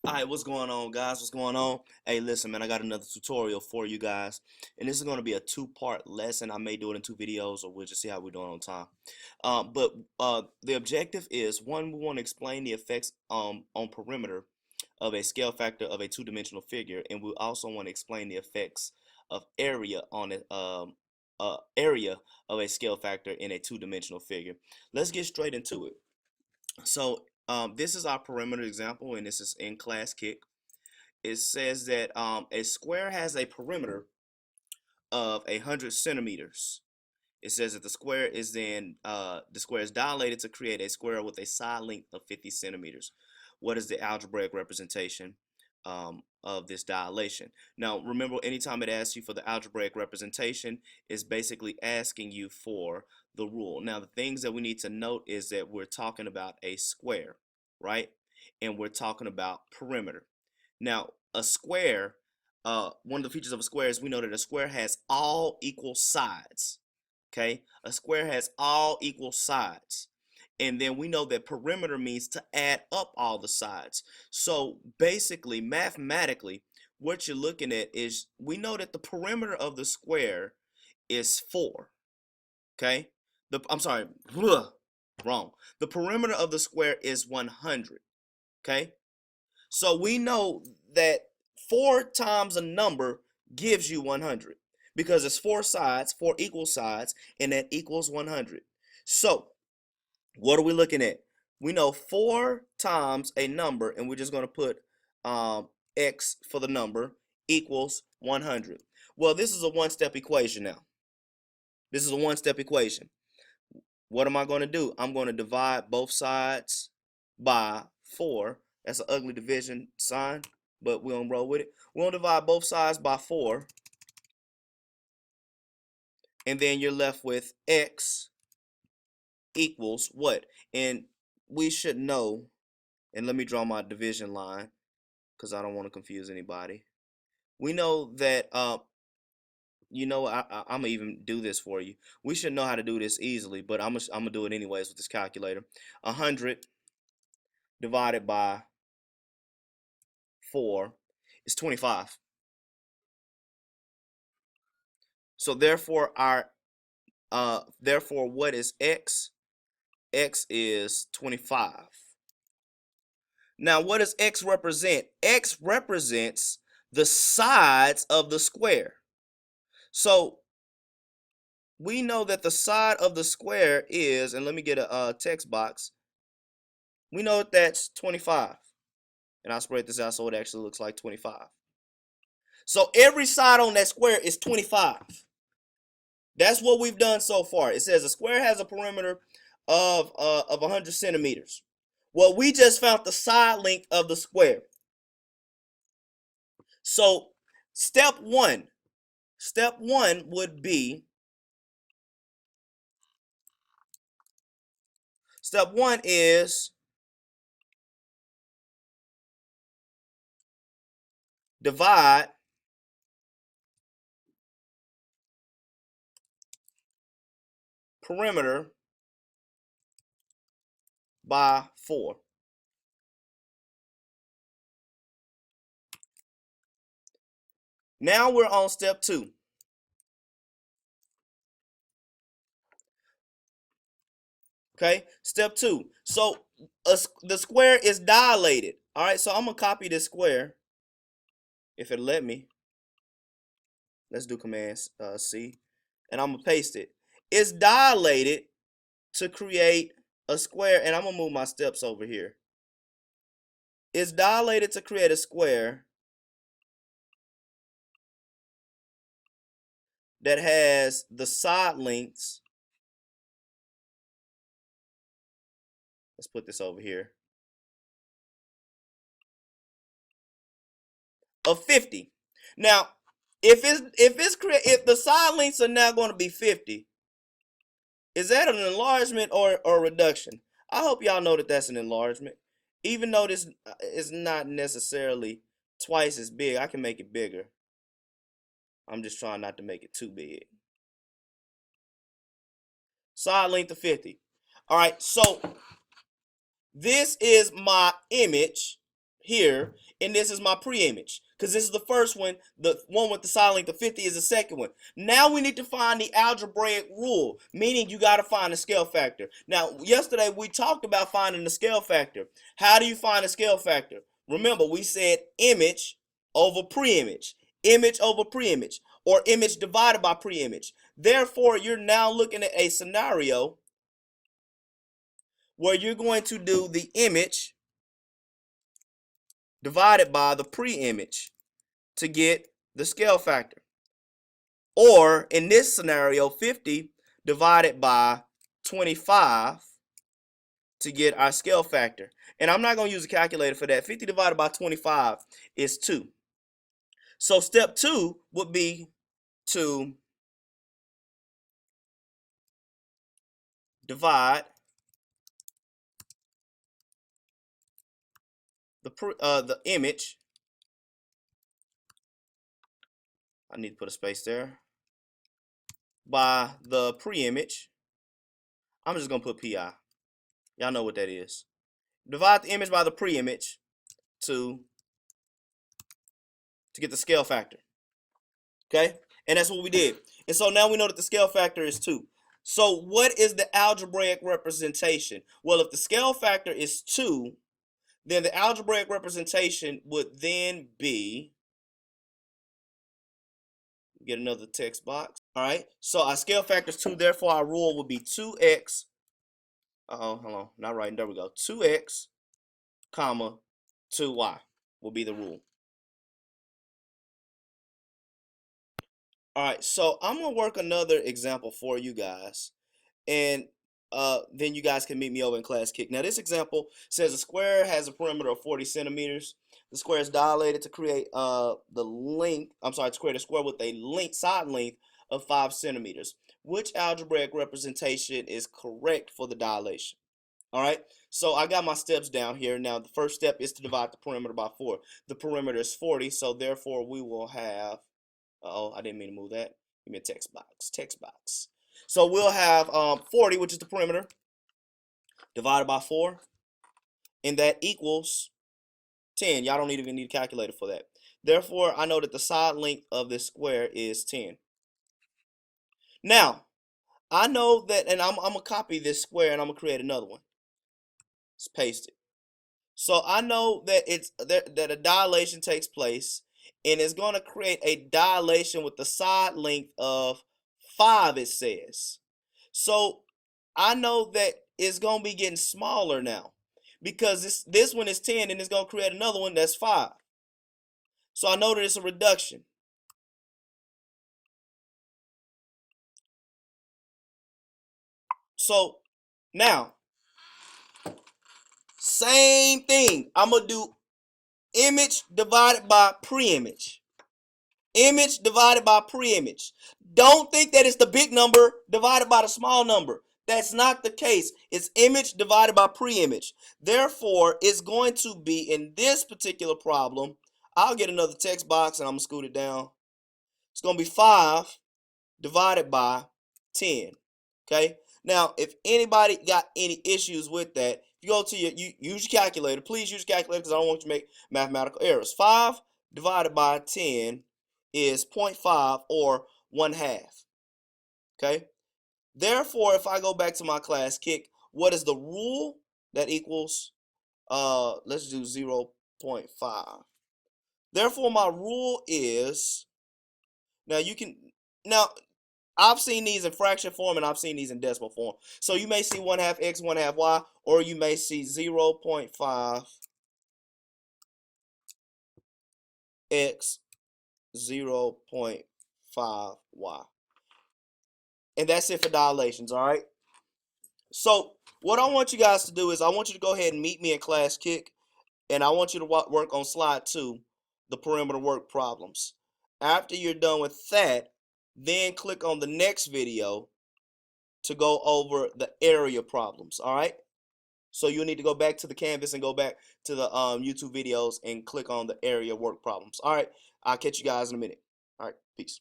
All right, what's going on, guys? What's going on? Hey, listen, man, I got another tutorial for you guys, and this is going to be a two-part lesson. I may do it in two videos, or we'll just see how we're doing on time. But the objective is, one, we want to explain the effects on perimeter of a scale factor of a two-dimensional figure, and we also want to explain the effects of area on it, area of a scale factor in a two-dimensional figure. Let's get straight into it. So this is our perimeter example, and this is in class kick. It says that a square has a perimeter of 100 centimeters. It says that the square is dilated to create a square with a side length of 50 centimeters. What is the algebraic representation of this dilation? Now, remember, anytime it asks you for the algebraic representation, it's basically asking you for the rule. Now, the things that we need to note is that we're talking about a square, right? And we're talking about perimeter. Now, a square, one of the features of a square is we know that a square has all equal sides. Okay, a square has all equal sides. And then we know that perimeter means to add up all the sides. So basically, mathematically, what you're looking at is we know that the perimeter of the square is 4. Okay, I'm sorry, wrong. The perimeter of the square is 100. Okay, so we know that 4 times a number gives you 100 because it's 4 sides, 4 equal sides, and that equals 100. So what are we looking at? We know 4 times a number, and we're just going to put x for the number equals 100. Well, this is a one-step equation now. This is a one-step equation. What am I going to do? I'm going to divide both sides by 4. That's an ugly division sign, but we're going to roll with it. We're going to divide both sides by 4, and then you're left with x equals what? And we should know, and let me draw my division line because I don't want to confuse anybody. We know that, I'm going to even do this for you. We should know how to do this easily, but I'm going to do it anyways with this calculator. 100 divided by 4 is 25. So therefore what is x? X is 25. Now what does x represent? X represents the sides of the square. So we know that the side of the square is, and let me get a text box. We know that that's 25. And I'll spread this out so it actually looks like 25. So every side on that square is 25. That's what we've done so far. It says a square has a perimeter of 100 centimeters. Well, we just found the side length of the square. So step one would be, step one is divide perimeter by 4. Now we're on step 2. Okay, step 2. So the square is dilated. All right, so I'm gonna copy this square if it let me. Let's do Command C, and I'm gonna paste it. It's dilated to create a square, and I'm gonna move my steps over here. It's dilated to create a square that has the side lengths. Let's put this over here. Of 50. Now, if the side lengths are now going to be 50, is that an enlargement or a reduction? I hope y'all know that that's an enlargement. Even though this is not necessarily twice as big, I can make it bigger. I'm just trying not to make it too big. Side length of 50. All right, so this is my image. here, and this is my pre-image, because this is the first one. The one with the side length of 50 is the second one. Now we need to find the algebraic rule, meaning you got to find the scale factor. Now, yesterday we talked about finding the scale factor. How do you find the scale factor? Remember, we said image over pre-image, image over pre-image, or image divided by pre-image. Therefore, you're now looking at a scenario where you're going to do the image divided by the pre-image to get the scale factor. Or in this scenario, 50 divided by 25 to get our scale factor. And I'm not going to use a calculator for that. 50 divided by 25 is 2. So step 2 would be to divide the image. I need to put a space there. By the pre-image. I'm just going to put PI. Y'all know what that is. Divide the image by the pre-image to get the scale factor. Okay? And that's what we did. And so now we know that the scale factor is 2. So what is the algebraic representation? Well, if the scale factor is 2, then the algebraic representation would then be, get another text box. All right? So our scale factor is 2, therefore our rule would be 2x. Hold on, not writing. There we go. 2x, comma, 2y will be the rule. All right, so I'm gonna work another example for you guys, and then you guys can meet me over in class kick. Now this example says a square has a perimeter of 40 centimeters. The square is dilated to create the length. I'm sorry, to create a square with a length side length of 5 centimeters. Which algebraic representation is correct for the dilation? All right, so I got my steps down here. Now the first step is to divide the perimeter by 4. The perimeter is 40, so therefore we will have. Uh-oh, I didn't mean to move that. Give me a text box. Text box. So we'll have 40, which is the perimeter, divided by 4, and that equals 10. Y'all don't even need a calculator for that. Therefore, I know that the side length of this square is 10. Now, I know that, and I'm going to copy this square, and I'm going to create another one. Let's paste it. So I know that that a dilation takes place, and it's going to create a dilation with the side length of 5, it says. So I know that it's going to be getting smaller now, because this one is 10, and it's going to create another one that's 5. So I know that it's a reduction. So now, same thing. I'm going to do image divided by pre-image. Image divided by pre-image. Don't think that it's the big number divided by the small number. That's not the case. It's image divided by pre-image. Therefore, it's going to be, in this particular problem, I'll get another text box and I'm going to scoot it down. It's going to be 5 divided by 10. Okay? Now, if anybody got any issues with that, if you go to use your calculator. Please use your calculator because I don't want you to make mathematical errors. 5 divided by 10 is 0.5 or 1/2. Okay? Therefore, if I go back to my class kick, what is the rule? That equals, let's do 0.5. Therefore, my rule is, now I've seen these in fraction form and I've seen these in decimal form. So you may see 1/2 x, 1/2 y, or you may see 0.5 x, 0.5 y. And that's it for dilations, all right? So what I want you guys to do is I want you to go ahead and meet me in class kick, and I want you to work on slide 2, the perimeter work problems. After you're done with that, then click on the next video to go over the area problems, all right? So you need to go back to the Canvas and go back to the YouTube videos and click on the area work problems. All right, I'll catch you guys in a minute. All right, peace.